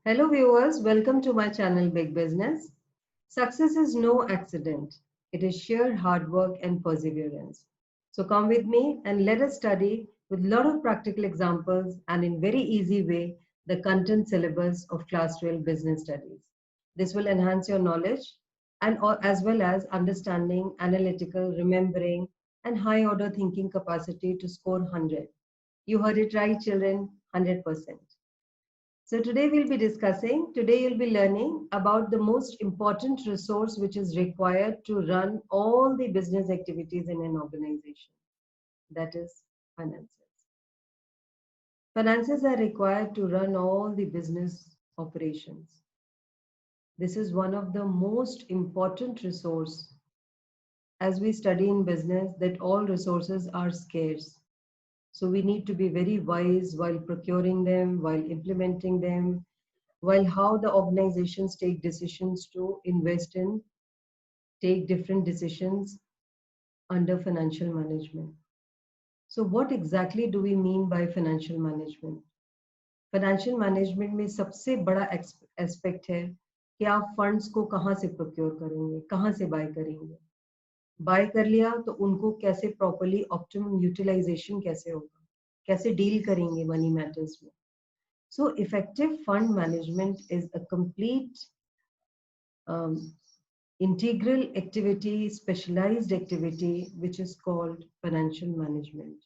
Hello viewers, welcome to my channel Big Business. Success is no accident. It is sheer hard work and perseverance. So come with me and let us study with a lot of practical examples and in very easy way the content syllabus of Class 12 Business Studies. This will enhance your knowledge and as well as understanding, analytical, remembering and high order thinking capacity to score 100. You heard it right children, 100%. So today you'll be learning about the most important resource which is required to run all the business activities in an organization. That is finances. Finances are required to run all the business operations. This is one of the most important resource as we study in business that all resources are scarce. So we need to be very wise while procuring them, while implementing them, while how the organizations take decisions to invest in, take different decisions under financial management. So what exactly do we mean by financial management? Financial management में सबसे बड़ा aspect है कि आप funds को कहाँ से procure करेंगे, कहाँ से बाय करेंगे. बाय कर लिया तो उनको कैसे प्रॉपर्ली ऑप्टिमम यूटिलाइजेशन कैसे होगा, कैसे डील करेंगे मनी मैटर्स में. So effective fund management is a complete integral activity, specialized activity, which is called financial management.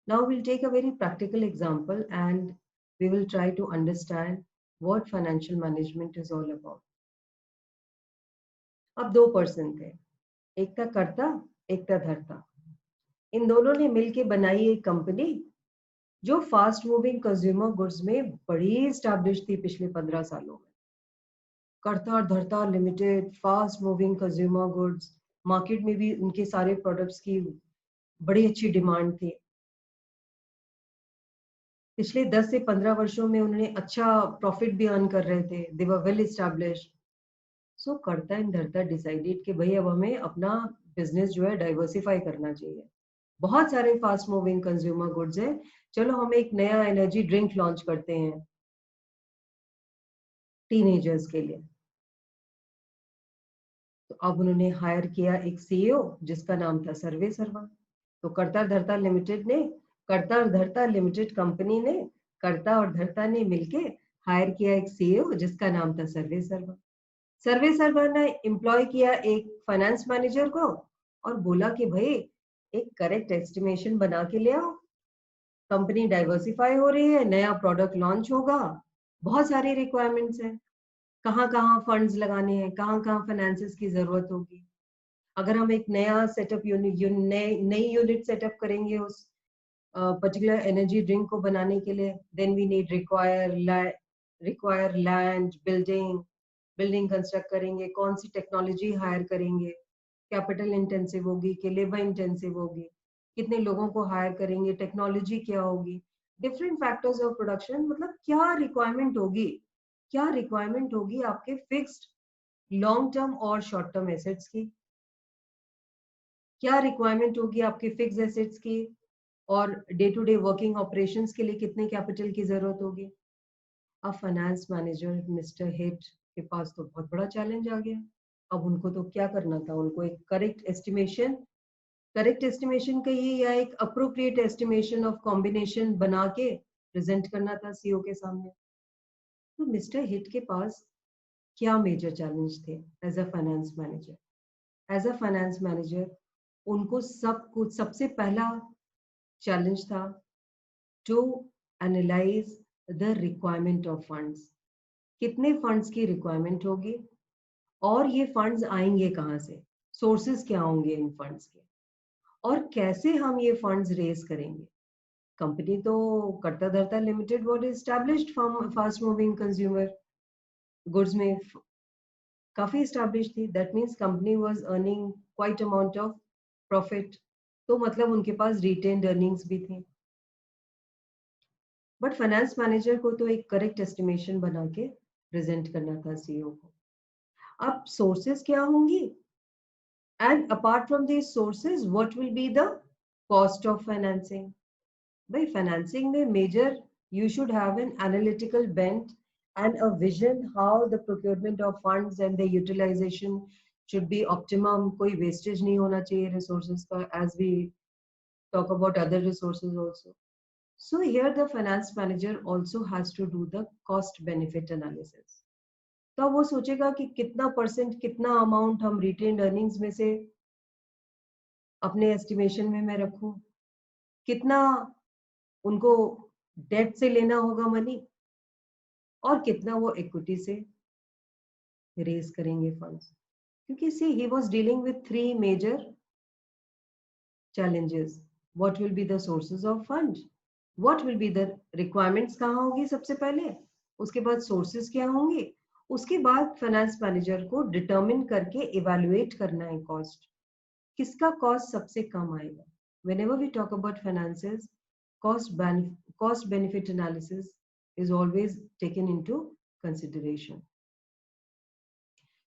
Now we'll take a very practical example and we will try to understand what financial management is all about. अब दो person थे, एक था कर्ता, एक था धर्ता. इन दोनों ने मिलकर बनाई एक कंपनी जो फास्ट मूविंग कंज्यूमर गुड्स में बड़ी एस्टैब्लिश थी पिछले 15 सालों में. कर्ता और धर्ता limited, fast moving consumer goods, market में भी उनके सारे प्रोडक्ट्स की बड़ी अच्छी डिमांड थी. पिछले 10 से 15 वर्षों में उन्होंने अच्छा प्रॉफिट भी अर्न कर रहे थे. दे वर वेल एस्टैब्लिश्ड. सो कर्ता एंड धर्ता डिसाइडेड कि भाई अब हमें अपना बिजनेस जो है डाइवर्सिफाई करना चाहिए. बहुत सारे फास्ट मूविंग कंज्यूमर गुड्स है, चलो हम एक नया एनर्जी ड्रिंक लॉन्च करते हैं टीनेजर्स के लिए. तो अब उन्होंने हायर किया एक सीईओ जिसका नाम था सर्वे सर्वा. तो कर्ता धर्ता लिमिटेड ने, कर्ता और धर्ता लिमिटेड कंपनी ने, कर्ता और धर्ता ने मिलके हायर किया एक सीईओ जिसका नाम था सर्वे सर्वा. सर्वे सर्वा ने एम्प्लॉय किया एक फाइनेंस मैनेजर को और बोला कि भाई एक करेक्ट एस्टिमेशन बना के ले आओ. कंपनी डाइवर्सिफाई हो रही है, नया प्रोडक्ट लॉन्च होगा, बहुत सारी रिक्वायरमेंट्स हैं, कहाँ कहाँ फंड्स लगाने हैं, कहाँ कहाँ फाइनेंसेस की जरूरत होगी. अगर हम एक नया सेटअप नई यूनिट सेटअप करेंगे उस पर्टिकुलर एनर्जी ड्रिंक को बनाने के लिए, then we need require land, building construct करेंगे, कौन सी टेक्नोलॉजी हायर करेंगे, कैपिटल इंटेंसिव होगी कि लेबर इंटेंसिव होगी, कितने लोगों को हायर करेंगे, टेक्नोलॉजी क्या होगी, डिफरेंट फैक्टर्स ऑफ प्रोडक्शन. मतलब क्या रिक्वायरमेंट होगी आपके फिक्स्ड लॉन्ग टर्म और शॉर्ट टर्म एसेट्स की, क्या रिक्वायरमेंट होगी आपके फिक्स एसेट्स की, और day to day working operations के लिए कितने कैपिटल की जरूरत होगी. अब फाइनेंस मैनेजर मिस्टर हिट के पास तो बहुत बड़ा चैलेंज आ गया. अब उनको तो क्या करना था, उनको एक करेक्ट एस्टिमेशन कहिए या एक अप्रोप्रिएट एस्टिमेशन ऑफ कॉम्बिनेशन बना के प्रेजेंट करना था सीईओ के सामने. तो मिस्टर हिट के पास क्या मेजर चैलेंज थे as a finance manager. As a finance manager उनको सबसे पहला चैलेंज था to analyse the requirement of funds. कितने फंड्स की रिक्वायरमेंट होगी और ये फंड्स आएंगे कहाँ से, सोर्सेस क्या होंगे इन फंड्स के, और कैसे हम ये फंड्स रेज करेंगे. कंपनी तो कर्ता धर्ता limited was established fast moving consumer goods में काफी एस्टैब्लिश थी. That means company was earning quite amount of profit. तो मतलब उनके पास रिटेन्ड अर्निंग्स भी थी. बट फाइनेंस मैनेजर को तो एक करेक्ट एस्टिमेशन बना के प्रेजेंट करना था सीईओ को. अब सोर्सेस क्या होंगी and apart from these sources what will be the cost of financing. भाई फाइनेंसिंग में major you should have an analytical bent and a vision how the procurement of funds and the utilization should be optimum. कोई wastage नहीं होना चाहिए resources का, as we talk about other resources also. So here the finance manager also has to do the cost benefit analysis. तो वो सोचेगा कि कितना परसेंट, कितना अमाउंट हम रिटेन्ड अर्निंग्स में से अपने एस्टिमेशन में मैं रखूं, कितना उनको डेट से लेना होगा मनी, और कितना वो इक्विटी से रेज करेंगे फंड्स. क्योंकि see he was dealing with 3 major challenges. What will be the sources of fund? What will be the requirements? कहाँ होगी सबसे पहले, उसके बाद sources क्या होंगे, उसके बाद फाइनेंस मैनेजर को डिटरमिन करके इवैल्यूएट करना है कॉस्ट, किसका कॉस्ट सबसे कम आएगा. Whenever we talk about finances, cost benefit analysis is always taken into consideration.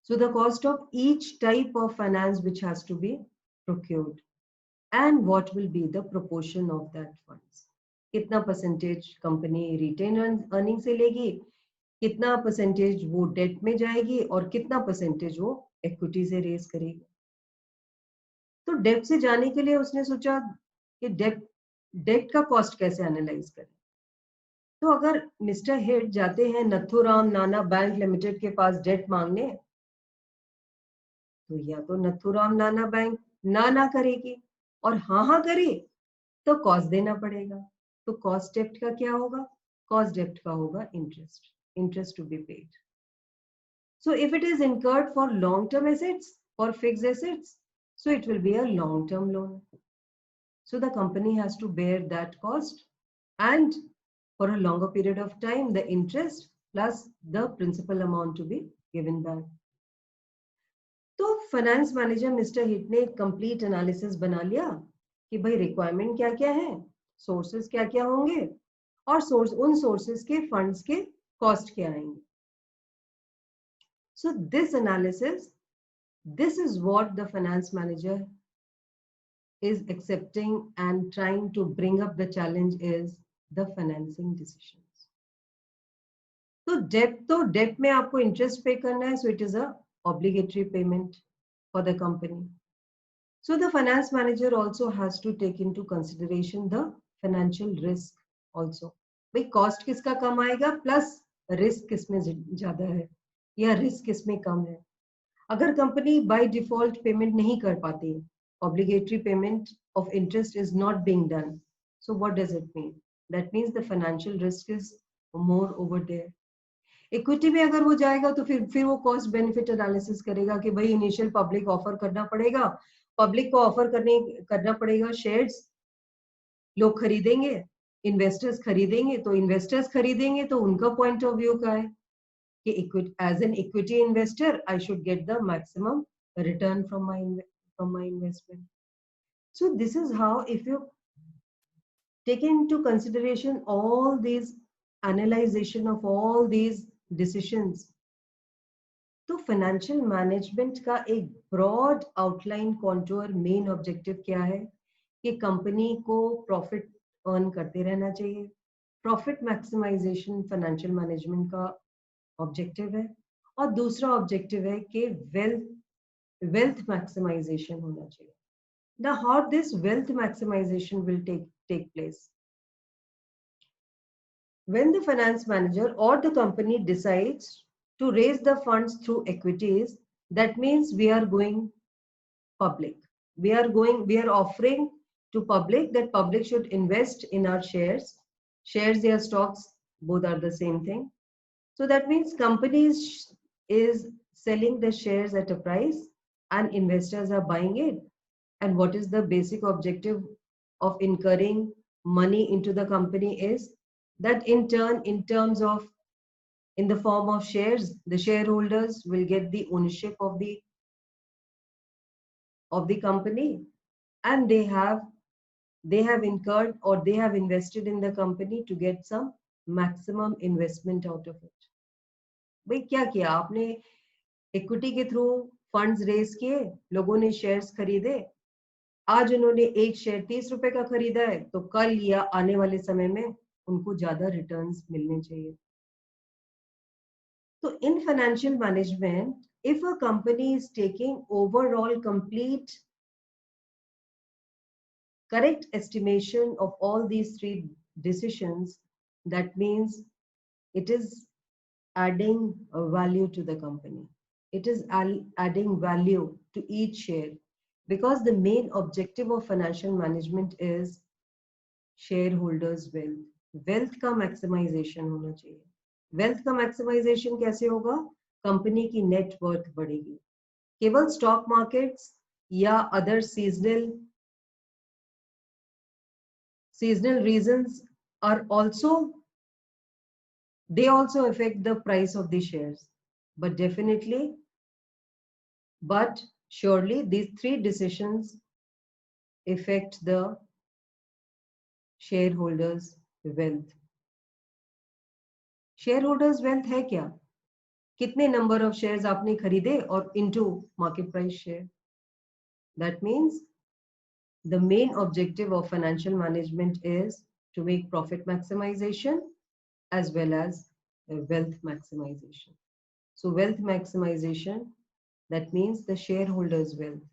So the cost of each type of finance which has to be procured, and what will be the proportion of that funds. कितना percentage company retain earning से लेगी, कितना percentage वो date में जाएगी, और कितना percentage वो इक्विटी से रेज करेगी. तो डेट से जाने के लिए उसने सोचा कि डेट का कॉस्ट कैसे एनालाइज करें. तो अगर मिस्टर हेड जाते हैं नथुराम नाना बैंक लिमिटेड के पास डेट मांगने, तो या तो नथुराम नाना बैंक ना करेगी, और हाँ करे तो कॉस्ट देना पड़ेगा. तो कॉस्ट डेप्ट का क्या होगा, कॉस्ट डेप्ट का होगा interest to be paid. So if it is incurred for long term assets, for fixed assets, so it will be a long term loan. So the company has to bear that cost, and for a longer period of time the interest plus the principal amount to be given back. तो finance manager mister hit ने complete analysis बना लिया कि भाई requirement क्या क्या है, sources क्या क्या होंगे, और उन सोर्सेस के फंड्स के कॉस्ट क्या आएंगे. So this analysis, this is what the finance manager is accepting and trying to bring up. The challenge is the financing decisions. तो डेट में आपको इंटरेस्ट पे करना है, so it is a obligatory payment for the company. So the finance manager also has to take into consideration the financial risk also. भाई cost किसका कम आएगा plus risk किसमें ज्यादा है या रिस्क किसमें कम है. अगर कंपनी बाय डिफॉल्ट पेमेंट नहीं कर पाती, obligatory payment of interest is not being done, so what does it mean? That means the financial risk is more over there. Equity में अगर वो जाएगा तो फिर वो कॉस्ट बेनिफिट एनालिसिस करेगा कि भाई इनिशियल पब्लिक ऑफर करना पड़ेगा, पब्लिक को ऑफर करना पड़ेगा शेयर्स, लोग खरीदेंगे, इन्वेस्टर्स खरीदेंगे, तो इन्वेस्टर्स खरीदेंगे तो उनका पॉइंट ऑफ व्यू क्या है कि as an equity investor I should get the maximum return from my investment. So this is how, if you take into consideration all these analyzation of all these decisions, तो financial management का एक broad outline contour main objective क्या है कि company को profit earn करते रहना चाहिए. प्रॉफिट मैक्सिमाइजेशन फाइनेंशियल मैनेजमेंट का ऑब्जेक्टिव है, और दूसरा ऑब्जेक्टिव है कि वेल्थ मैक्सिमाइजेशन होना चाहिए. Now how this wealth maximization will take place? When the finance manager or the company decides to raise the funds through equities, that means we are going public. We are offering to public that public should invest in our shares. Shares or stocks, both are the same thing. So that means companies is selling the shares at a price and investors are buying it. And what is the basic objective of incurring money into the company is that in terms of in the form of shares, the shareholders will get the ownership of the company, and they have incurred or they have invested in the company to get some maximum investment out of it. भाई क्या किया आपने, equity के through funds raise किए, लोगों ने shares खरीदे, आज उन्होंने एक शेयर 30 रुपए का खरीदा है, तो कल या आने वाले समय में उनको ज्यादा रिटर्न्स मिलने चाहिए. So in financial management, if a company is taking overall complete correct estimation of all these three decisions, that means it is adding a value to the company. It is adding value to each share, because the main objective of financial management is shareholders wealth. Wealth का maximisation होना चाहिए. Wealth का maximisation कैसे होगा? Company की net worth बढ़ेगी. केवल stock markets या other seasonal reasons are also, they also affect the price of the shares, but surely these three decisions affect the shareholders wealth. shareholders wealth है क्या? कितने number of shares आपने खरीदे और into market price share. That means the main objective of financial management is to make profit maximization as well as wealth maximization. So wealth maximization, that means the shareholders wealth.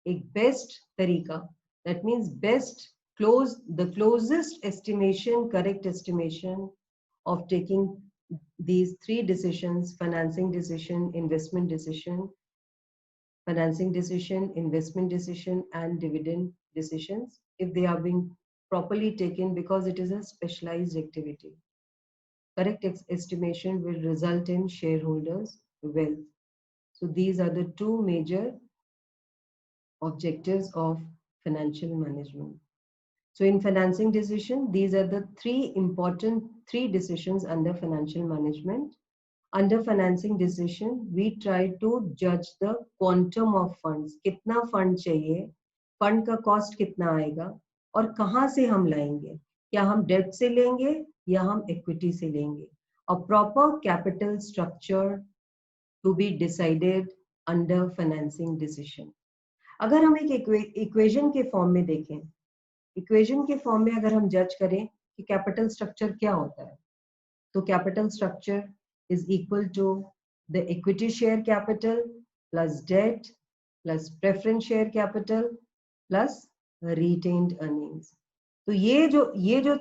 एक best तरीका, that means the closest estimation, correct estimation of taking these three decisions: financing decision, investment decision, and dividend decisions, if they are being properly taken, because it is a specialized activity. Correct estimation will result in shareholders' wealth. So these are the two major objectives of financial management. So in financing decision, these are the three decisions under financial management. Under financing decision, we try to judge the quantum of funds. कितना fund चाहिए, fund का cost कितना आएगा, और कहाँ से हम लाएंगे, क्या हम debt से लेंगे या हम equity से लेंगे. A proper capital structure to be decided under financing decision. अगर हम एक इक्वेशन के फॉर्म में देखें, इक्वेशन के फॉर्म में अगर हम जज करें कि कैपिटल स्ट्रक्चर क्या होता है, तो capital structure is equal to the equity share capital plus debt plus preference share capital plus retained earnings. तो ये जो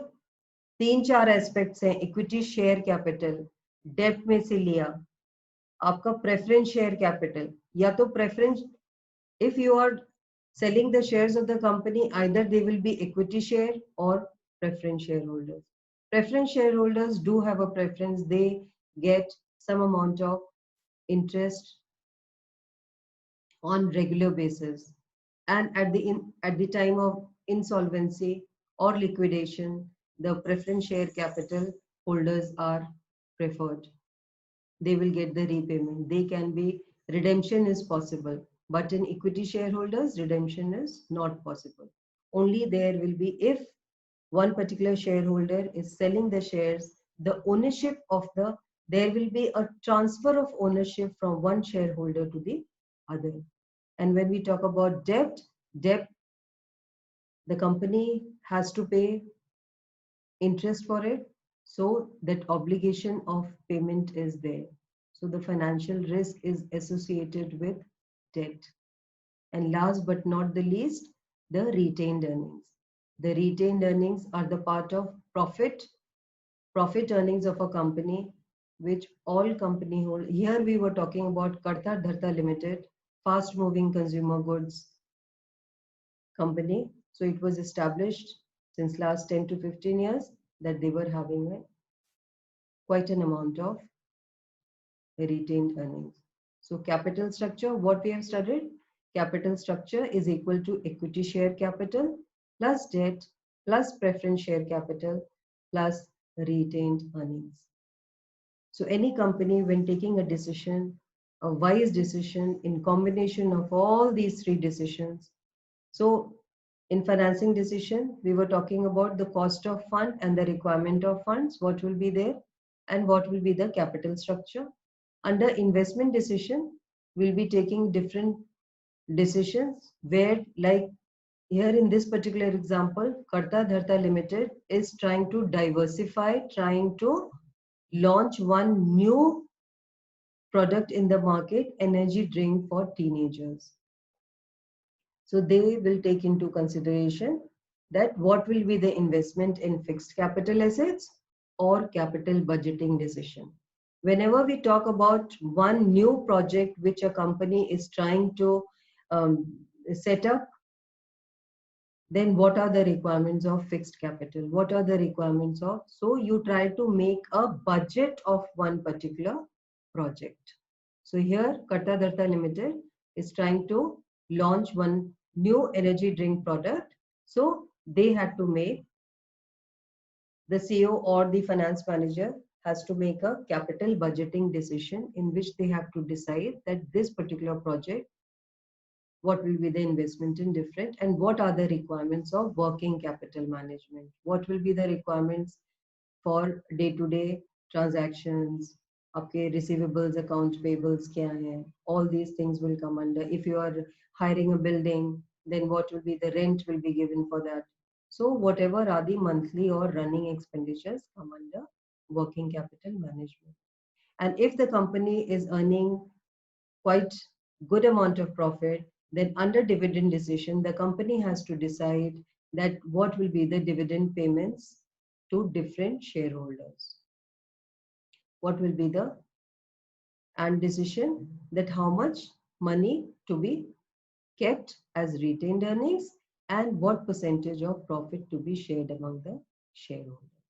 तीन चार एस्पेक्ट्स हैं, इक्विटी शेयर कैपिटल, डेब्ट में से लिया, आपका प्रेफरेंस शेयर कैपिटल, या तो preference, if you are selling the shares of the company, either they will be equity share or preference shareholders. Preference shareholders do have a preference. They get some amount of interest on regular basis, and at the time of insolvency or liquidation, the preference share capital holders are preferred. They will get the repayment. They can be, redemption is possible, but in equity shareholders, redemption is not possible. Only there will be if one particular shareholder is selling the shares, the ownership of there will be a transfer of ownership from one shareholder to the other. And when we talk about debt, the company has to pay interest for it, so that obligation of payment is there. So the financial risk is associated with debt. And last but not the least, the retained earnings. The retained earnings are the part of profit earnings of a company, which all company hold. Here we were talking about Karta Dharta Limited, fast moving consumer goods company. So it was established since last 10 to 15 years, that they were having quite an amount of retained earnings. So capital structure, what we have studied, capital structure is equal to equity share capital plus debt plus preference share capital plus retained earnings. So any company, when taking a decision, a wise decision in combination of all these three decisions. So in financing decision, we were talking about the cost of fund and the requirement of funds, what will be there, and what will be the capital structure. Under investment decision, we'll be taking different decisions where, like here in this particular example, Karta Dharta Limited is trying to diversify, trying to launch one new product in the market, energy drink for teenagers. So they will take into consideration that what will be the investment in fixed capital assets or capital budgeting decision. Whenever we talk about one new project which a company is trying to set up, then what are the requirements of fixed capital? What are the requirements of? So you try to make a budget of one particular project. So here Karta Dharta Limited is trying to launch one new energy drink product. So they had to make, the CEO or the finance manager has to make a capital budgeting decision in which they have to decide that this particular project, what will be the investment in different, and what are the requirements of working capital management, what will be the requirements for day to day transactions, आपके receivables, accounts payables क्या हैं, all these things will come under. If you are hiring a building, then what will be the rent will be given for that. So whatever are the monthly or running expenditures come under working capital management. And if the company is earning quite good amount of profit, then under dividend decision, the company has to decide that what will be the dividend payments to different shareholders. What will be the and decision that how much money to be kept as retained earnings and what percentage of profit to be shared among the shareholders.